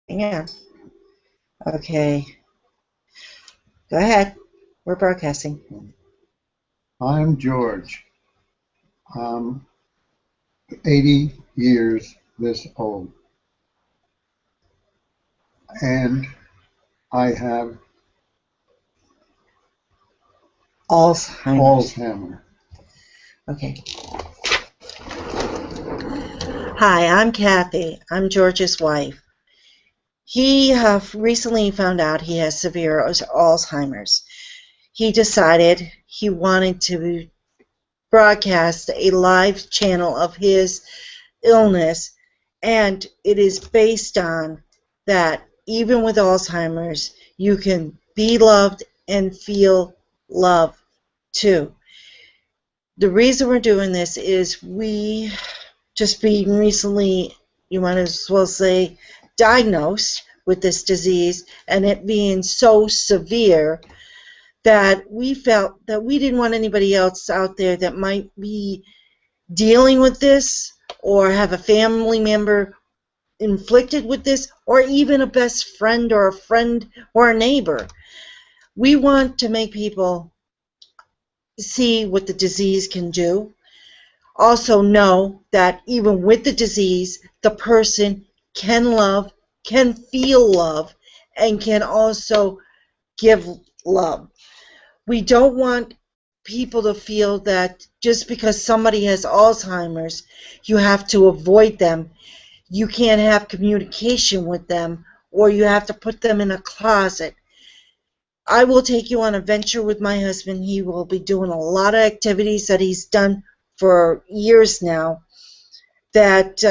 Hang on. Okay. Go ahead. We're broadcasting. I'm George. I'm 80 years this old, and I have Alzheimer's. Alzheimer. Okay. Hi, I'm Kathy. I'm George's wife. He recently found out he has severe Alzheimer's. He decided he wanted to broadcast a live channel of his illness, and it is based on that even with Alzheimer's, you can be loved and feel love too. The reason we're doing this is we just being recently, you might as well say, diagnosed with this disease, and it being so severe that we felt that we didn't want anybody else out there that might be dealing with this or have a family member inflicted with this, or even a best friend or a friend or a neighbor. We want to make people see what the disease can do. Also know that even with the disease, the person can love, can feel love, and can also give love. We don't want people to feel that just because somebody has Alzheimer's, you have to avoid them. You can't have communication with them, or you have to put them in a closet. I will take you on a venture with my husband. He will be doing a lot of activities that he's done for years now, that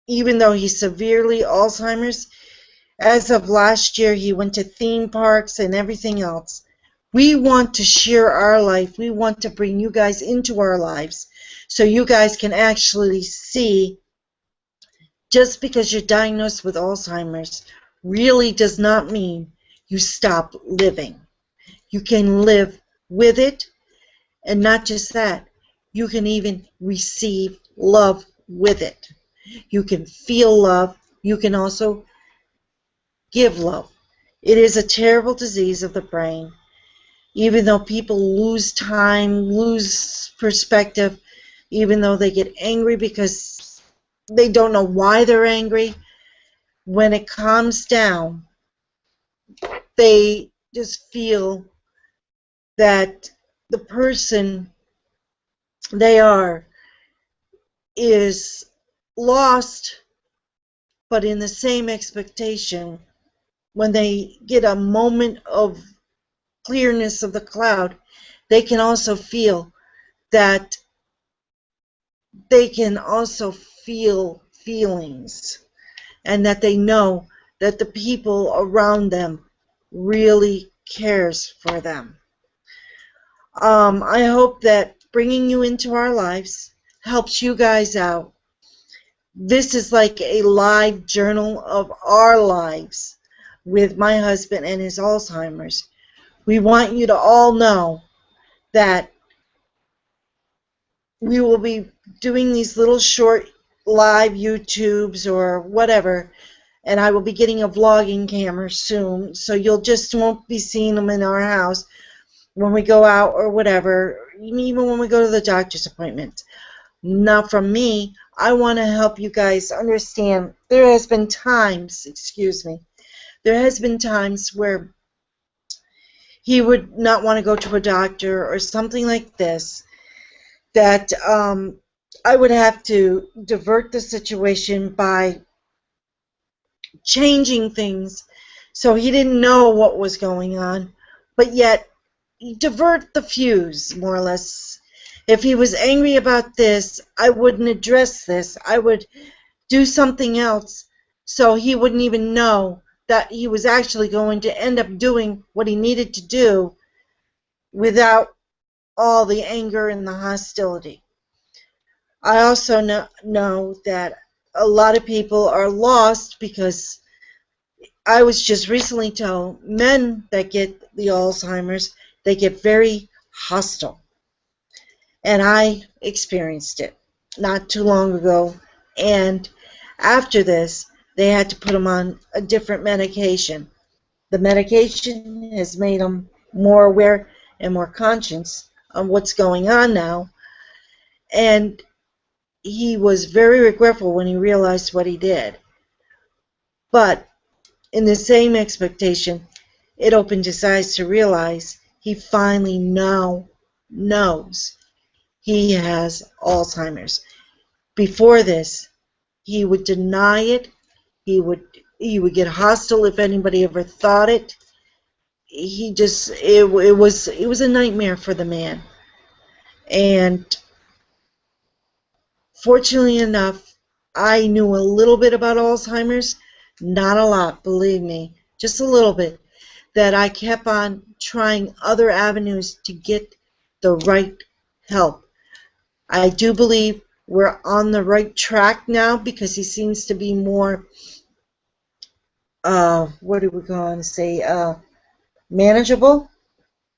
even though he's severely Alzheimer's, as of last year he went to theme parks and everything else. We want to share our life. We want to bring you guys into our lives so you guys can actually see just because you're diagnosed with Alzheimer's really does not mean you stop living. You can live with it, and not just that, you can even receive love with it. You can feel love. You can also give love. It is a terrible disease of the brain. Even though people lose time, lose perspective, even though they get angry because they don't know why they're angry, when it calms down, they just feel that the person they are is lost, but in the same expectation, when they get a moment of clearness of the cloud, they can also feel that they can also feel feelings, and that they know that the people around them really cares for them. I hope that bringing you into our lives helps you guys out. This is like a live journal of our lives with my husband and his Alzheimer's. We want you to all know that we will be doing these little short live YouTubes or whatever, and I will be getting a vlogging camera soon, so you'll just won't be seeing them in our house when we go out or whatever, even when we go to the doctor's appointment. Now, from me, I want to help you guys understand there has been times where he would not want to go to a doctor or something like this, that I would have to divert the situation by changing things so he didn't know what was going on, but yet divert the fuse, more or less. If he was angry about this, I wouldn't address this. I would do something else so he wouldn't even know that he was actually going to end up doing what he needed to do without all the anger and the hostility. I also know that a lot of people are lost because I was just recently told men that get the Alzheimer's, they get very hostile. And I experienced it not too long ago. And after this, They had to put him on a different medication. The medication has made him more aware and more conscious of what's going on now. And he was very regretful when he realized what he did. But in the same expectation, it opened his eyes to realize he finally now knows he has Alzheimer's. Before this, he would deny it. He would get hostile if anybody ever thought it. It was a nightmare for the man. And fortunately enough, I knew a little bit about Alzheimer's, not a lot, believe me, just a little bit, that I kept on trying other avenues to get the right help. I do believe we're on the right track now because he seems to be more, what are we going to say, manageable?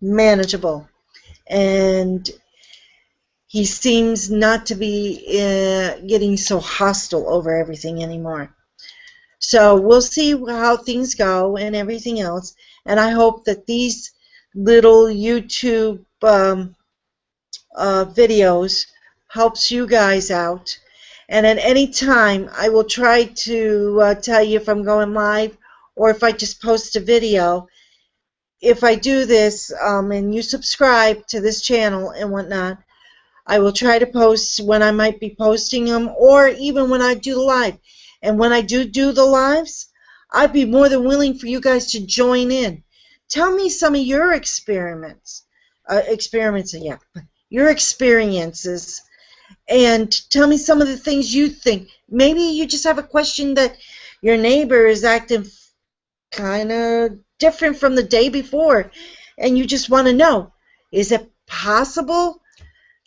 Manageable. And he seems not to be getting so hostile over everything anymore. So we'll see how things go and everything else. And I hope that these little YouTube videos helps you guys out. And at any time, I will try to tell you if I'm going live or if I just post a video. If I do this and you subscribe to this channel and whatnot, I will try to post when I might be posting them or even when I do the live. And when I do the lives, I'd be more than willing for you guys to join in. Tell me some of your your experiences, and tell me some of the things you think. Maybe you just have a question that your neighbor is acting kind of different from the day before, and you just want to know, is it possible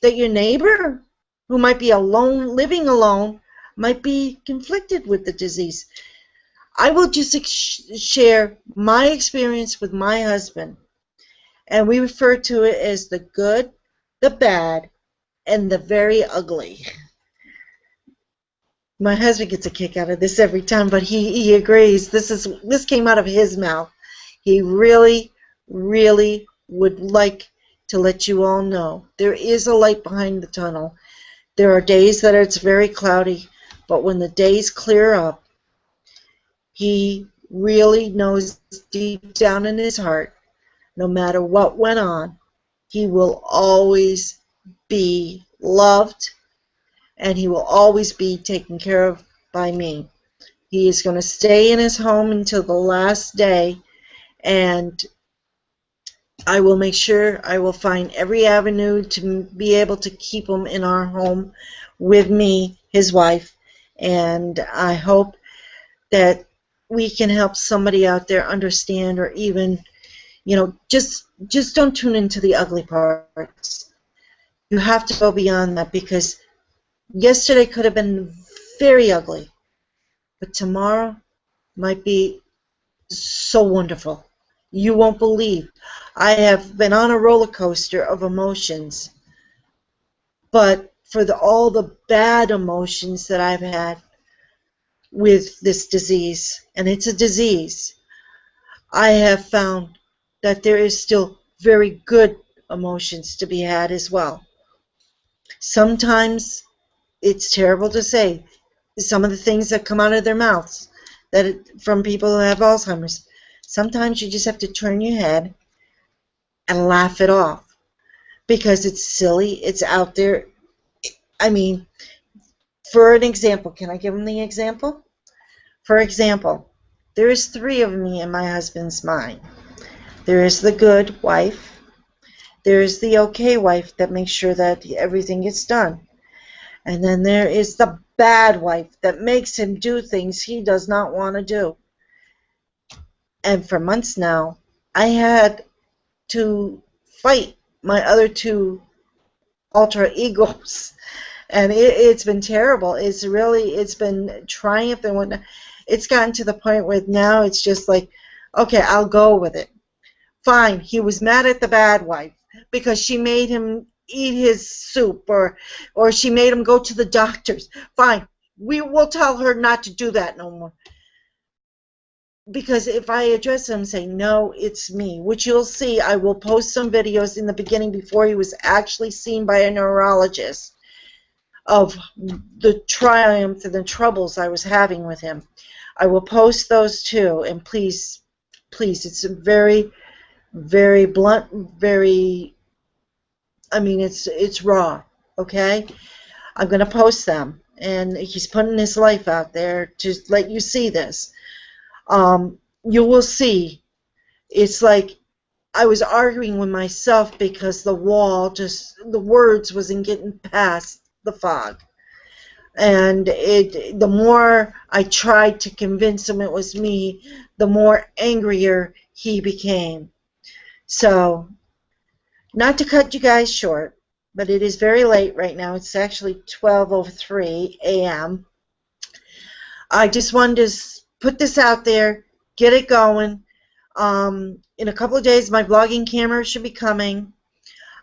that your neighbor, who might be alone, living alone, might be conflicted with the disease? I will just share my experience with my husband, and we refer to it as the good, the bad, and the very ugly. My husband gets a kick out of this every time, but he agrees. This came out of his mouth. He really, really would like to let you all know there is a light behind the tunnel. There are days that it's very cloudy, but when the days clear up, he really knows deep down in his heart, no matter what went on, he will always be loved and he will always be taken care of by me. He is going to stay in his home until the last day, and I will make sure I will find every avenue to be able to keep him in our home with me, his wife, and I hope that we can help somebody out there understand, or even, just don't tune into the ugly parts. You have to go beyond that, because yesterday could have been very ugly, but tomorrow might be so wonderful. You won't believe. I have been on a roller coaster of emotions, but for all the bad emotions that I've had with this disease, and it's a disease, I have found that there is still very good emotions to be had as well. Sometimes it's terrible to say some of the things that come out of their mouths from people who have Alzheimer's. Sometimes you just have to turn your head and laugh it off because it's silly, it's out there. I mean, for an example, can I give them the example? For example, there is 3 of me in my husband's mind. There is the good wife, there is the okay wife that makes sure that everything gets done, and then there is the bad wife that makes him do things he does not want to do. And for months now, I had to fight my other 2 alter egos, and it's been terrible. It's been triumph and whatnot. It's gotten to the point where now it's just like, okay, I'll go with it. Fine, he was mad at the bad wife because she made him eat his soup, or she made him go to the doctors. Fine, we will tell her not to do that no more. because if I address him and say, no, it's me, which you'll see, I will post some videos in the beginning before he was actually seen by a neurologist of the triumphs and the troubles I was having with him. I will post those too, and please, please, it's a very, very blunt, very, I mean, it's raw, okay? I'm going to post them, and he's putting his life out there to let you see this. You will see, it's like I was arguing with myself because the words wasn't getting past the fog. And the more I tried to convince him it was me, the more angrier he became. So, not to cut you guys short, but it is very late right now. It's actually 12:03 a.m. I just wanted to put this out there, get it going. In a couple of days, my vlogging camera should be coming.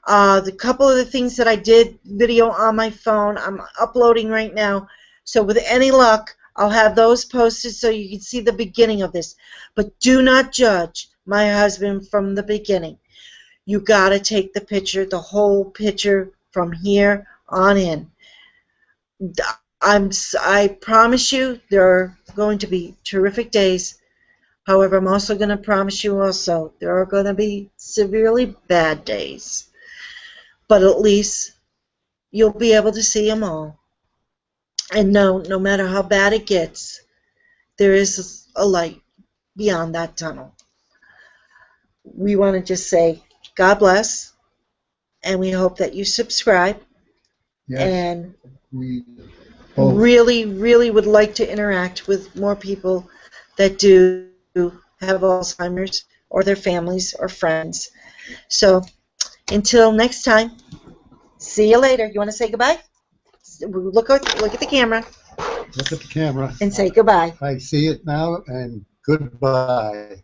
The couple of the things that I did video on my phone, I'm uploading right now. So with any luck, I'll have those posted so you can see the beginning of this. But do not judge my husband from the beginning. You got to take the picture, the whole picture from here on in. I promise you there are going to be terrific days. However, I'm also going to promise you also there are going to be severely bad days. But at least you'll be able to see them all. And no matter how bad it gets, there is a light beyond that tunnel. We want to just say God bless, and we hope that you subscribe. Yes, and we both. really, really would like to interact with more people that do have Alzheimer's or their families or friends. So until next time, see you later. You want to say goodbye? Look at the camera Look at the camera. and say goodbye. I see it now, and goodbye.